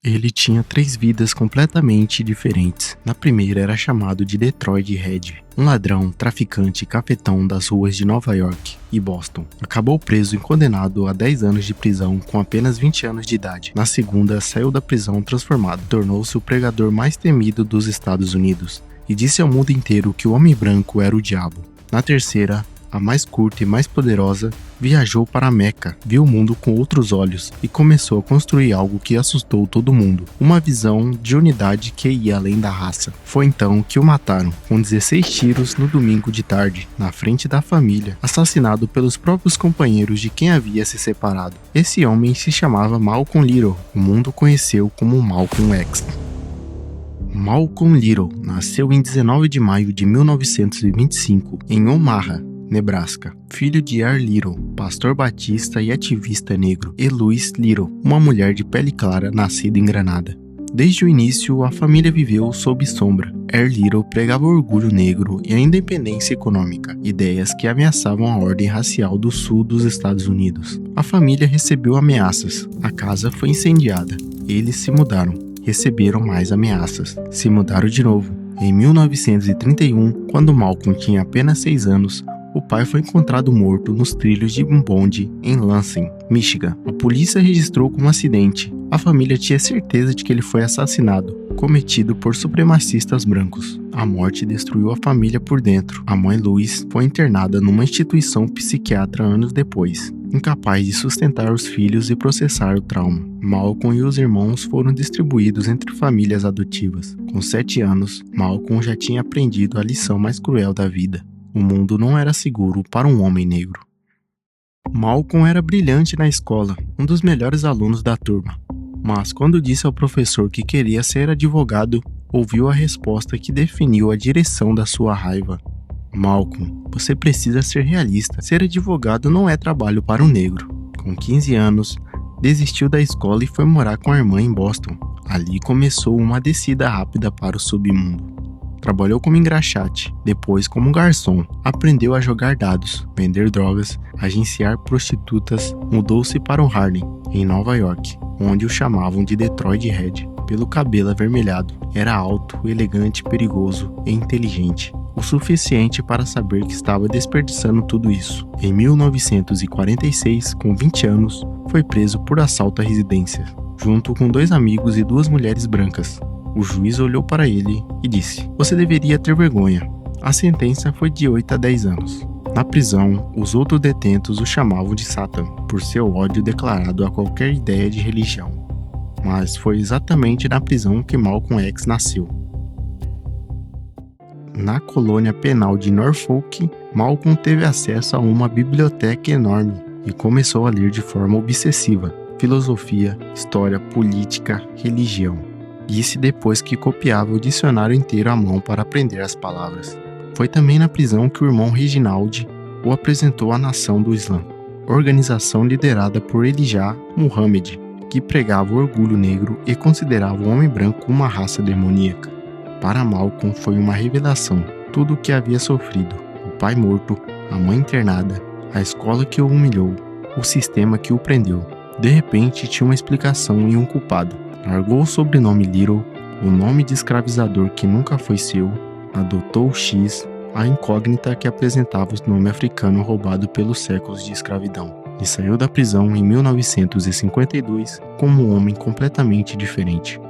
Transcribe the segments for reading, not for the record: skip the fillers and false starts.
Ele tinha 3 vidas completamente diferentes. Na primeira era chamado de Detroit Red, um ladrão, traficante e cafetão das ruas de Nova York e Boston. Acabou preso e condenado a 10 anos de prisão com apenas 20 anos de idade. Na segunda, saiu da prisão transformado, tornou-se o pregador mais temido dos Estados Unidos e disse ao mundo inteiro que o homem branco era o diabo. Na terceira, a mais curta e mais poderosa, viajou para a Meca, viu o mundo com outros olhos e começou a construir algo que assustou todo mundo, uma visão de unidade que ia além da raça. Foi então que o mataram, com 16 tiros no domingo de tarde, na frente da família, assassinado pelos próprios companheiros de quem havia se separado. Esse homem se chamava Malcolm Little, o mundo conheceu como Malcolm X. Malcolm Little nasceu em 19 de maio de 1925, em Omaha, Nebraska, filho de Earl Little, pastor batista e ativista negro, e Louise Little, uma mulher de pele clara nascida em Granada. Desde o início, a família viveu sob sombra. Earl Little pregava o orgulho negro e a independência econômica, ideias que ameaçavam a ordem racial do sul dos Estados Unidos. A família recebeu ameaças, a casa foi incendiada, eles se mudaram, receberam mais ameaças, se mudaram de novo. Em 1931, quando Malcolm tinha apenas 6 anos, o pai foi encontrado morto nos trilhos de um bonde em Lansing, Michigan. A polícia registrou como acidente. A família tinha certeza de que ele foi assassinado, cometido por supremacistas brancos. A morte destruiu a família por dentro. A mãe Louise foi internada numa instituição psiquiátrica anos depois, incapaz de sustentar os filhos e processar o trauma. Malcolm e os irmãos foram distribuídos entre famílias adotivas. Com 7 anos, Malcolm já tinha aprendido a lição mais cruel da vida. O mundo não era seguro para um homem negro. Malcolm era brilhante na escola, um dos melhores alunos da turma. Mas quando disse ao professor que queria ser advogado, ouviu a resposta que definiu a direção da sua raiva. Malcolm, você precisa ser realista. Ser advogado não é trabalho para um negro. Com 15 anos, desistiu da escola e foi morar com a irmã em Boston. Ali começou uma descida rápida para o submundo. Trabalhou como engraxate, depois como garçom, aprendeu a jogar dados, vender drogas, agenciar prostitutas, mudou-se para o Harlem, em Nova York, onde o chamavam de Detroit Red, pelo cabelo avermelhado. Era alto, elegante, perigoso e inteligente, o suficiente para saber que estava desperdiçando tudo isso. Em 1946, com 20 anos, foi preso por assalto à residência, junto com 2 amigos e 2 mulheres brancas. O juiz olhou para ele e disse: "Você deveria ter vergonha." A sentença foi de 8 a 10 anos. Na prisão, os outros detentos o chamavam de Satan, por seu ódio declarado a qualquer ideia de religião. Mas foi exatamente na prisão que Malcolm X nasceu. Na colônia penal de Norfolk, Malcolm teve acesso a uma biblioteca enorme e começou a ler de forma obsessiva filosofia, história, política, religião. Disse depois que copiava o dicionário inteiro à mão para aprender as palavras. Foi também na prisão que o irmão Reginald o apresentou à Nação do Islã, organização liderada por Elijah Muhammad, que pregava o orgulho negro e considerava o homem branco uma raça demoníaca. Para Malcolm foi uma revelação, tudo o que havia sofrido: o pai morto, a mãe internada, a escola que o humilhou, o sistema que o prendeu. De repente tinha uma explicação e um culpado. Largou o sobrenome Little, o nome de escravizador que nunca foi seu, adotou o X, a incógnita que apresentava o nome africano roubado pelos séculos de escravidão, e saiu da prisão em 1952 como um homem completamente diferente.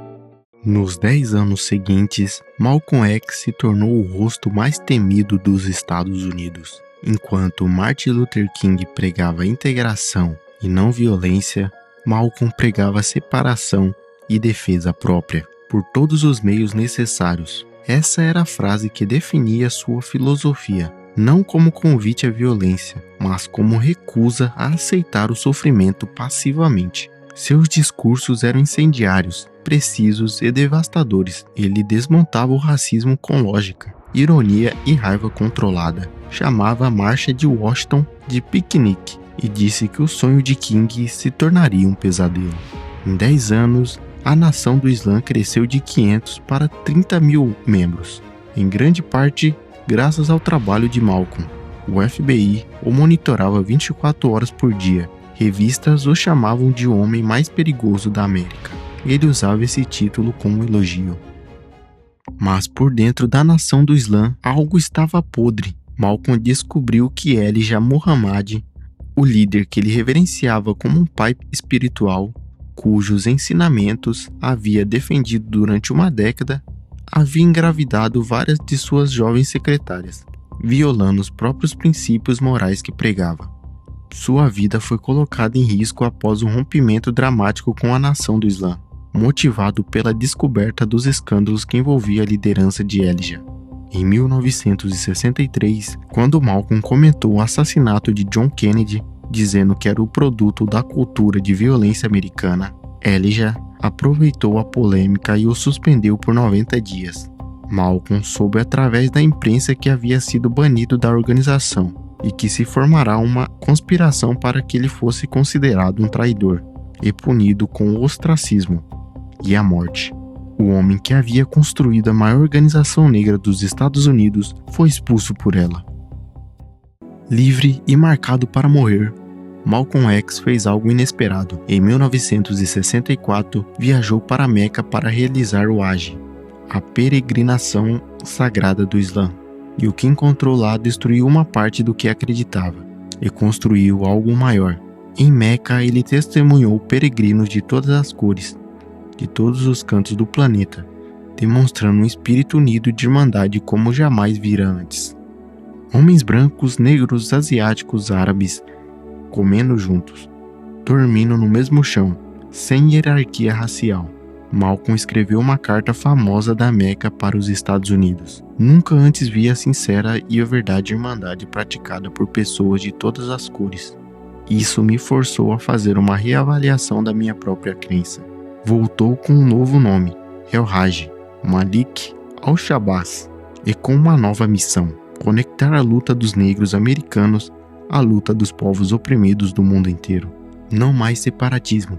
Nos 10 anos seguintes, Malcolm X se tornou o rosto mais temido dos Estados Unidos. Enquanto Martin Luther King pregava integração e não violência, Malcolm pregava separação e defesa própria, por todos os meios necessários. Essa era a frase que definia sua filosofia, não como convite à violência, mas como recusa a aceitar o sofrimento passivamente. Seus discursos eram incendiários, precisos e devastadores. Ele desmontava o racismo com lógica, ironia e raiva controlada. Chamava a Marcha de Washington de piquenique e disse que o sonho de King se tornaria um pesadelo. Em 10 anos, a Nação do Islã cresceu de 500 para 30 mil membros, em grande parte graças ao trabalho de Malcolm. O FBI o monitorava 24 horas por dia. Revistas o chamavam de o homem mais perigoso da América. ele usava esse título como elogio. Mas por dentro da nação do Islã, algo estava podre. Malcolm descobriu que Elijah Muhammad, o líder que ele reverenciava como um pai espiritual, cujos ensinamentos havia defendido durante uma década, havia engravidado várias de suas jovens secretárias, violando os próprios princípios morais que pregava. Sua vida foi colocada em risco após um rompimento dramático com a nação do Islã, motivado pela descoberta dos escândalos que envolvia a liderança de Elijah. Em 1963, quando Malcolm comentou o assassinato de John Kennedy, dizendo que era o produto da cultura de violência americana, Elijah aproveitou a polêmica e o suspendeu por 90 dias. Malcolm soube através da imprensa que havia sido banido da organização e que se formará uma conspiração para que ele fosse considerado um traidor e punido com o ostracismo e a morte. O homem que havia construído a maior organização negra dos Estados Unidos foi expulso por ela. Livre e marcado para morrer, Malcolm X fez algo inesperado. Em 1964, viajou para Meca para realizar o Hajj, a peregrinação sagrada do Islã, e o que encontrou lá destruiu uma parte do que acreditava e construiu algo maior. Em Meca, ele testemunhou peregrinos de todas as cores, de todos os cantos do planeta, demonstrando um espírito unido de irmandade como jamais vira antes. Homens brancos, negros, asiáticos, árabes, comendo juntos, dormindo no mesmo chão, sem hierarquia racial. Malcolm escreveu uma carta famosa da Meca para os Estados Unidos. Nunca antes vi a sincera e a verdade irmandade praticada por pessoas de todas as cores. Isso me forçou a fazer uma reavaliação da minha própria crença. Voltou com um novo nome, El Hajj, Malik al-Shabazz, e com uma nova missão: conectar a luta dos negros americanos à luta dos povos oprimidos do mundo inteiro. Não mais separatismo,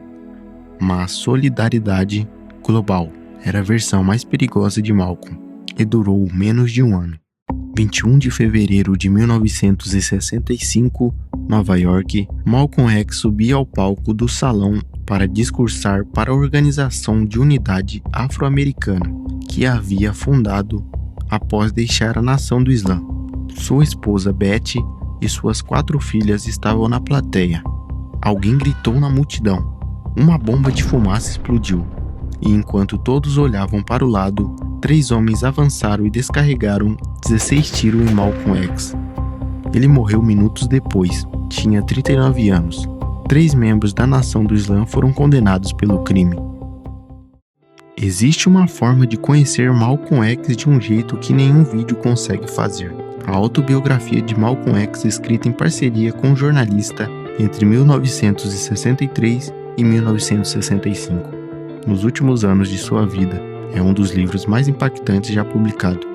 mas solidariedade global. Era a versão mais perigosa de Malcolm e durou menos de um ano. 21 de fevereiro de 1965, Nova York, Malcolm X subia ao palco do salão para discursar para a Organização de Unidade Afro-Americana, que havia fundado após deixar a nação do Islã. Sua esposa Betty e suas 4 filhas estavam na plateia. Alguém gritou na multidão. Uma bomba de fumaça explodiu, e enquanto todos olhavam para o lado, 3 homens avançaram e descarregaram 16 tiros em Malcolm X. Ele morreu minutos depois, tinha 39 anos. 3 membros da nação do Islã foram condenados pelo crime. Existe uma forma de conhecer Malcolm X de um jeito que nenhum vídeo consegue fazer. A autobiografia de Malcolm X, escrita em parceria com um jornalista entre 1963 e 1965. Nos últimos anos de sua vida, é um dos livros mais impactantes já publicado.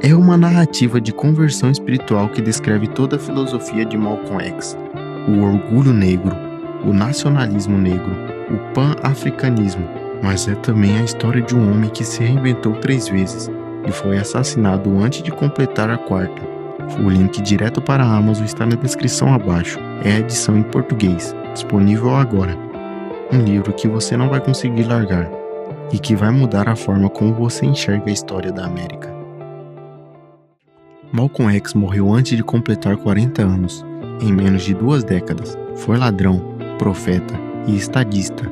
É uma narrativa de conversão espiritual que descreve toda a filosofia de Malcolm X, o orgulho negro, o nacionalismo negro, o pan-africanismo, mas é também a história de um homem que se reinventou 3 vezes e foi assassinado antes de completar a 4ª. O link direto para a Amazon está na descrição abaixo. É a edição em português, disponível agora. Um livro que você não vai conseguir largar e que vai mudar a forma como você enxerga a história da América. Malcolm X morreu antes de completar 40 anos, em menos de 2 décadas. Foi ladrão, profeta e estadista,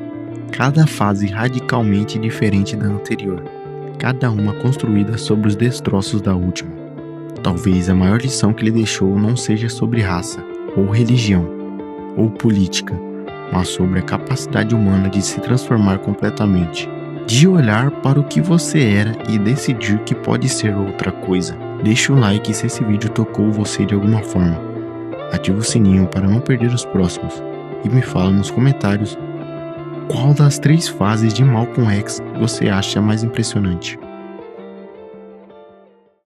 cada fase radicalmente diferente da anterior, cada uma construída sobre os destroços da última. Talvez a maior lição que ele deixou não seja sobre raça, ou religião, ou política, mas sobre a capacidade humana de se transformar completamente, de olhar para o que você era e decidir que pode ser outra coisa. Deixe um like se esse vídeo tocou você de alguma forma. Ative o sininho para não perder os próximos. E me fala nos comentários qual das 3 fases de Malcolm X você acha mais impressionante.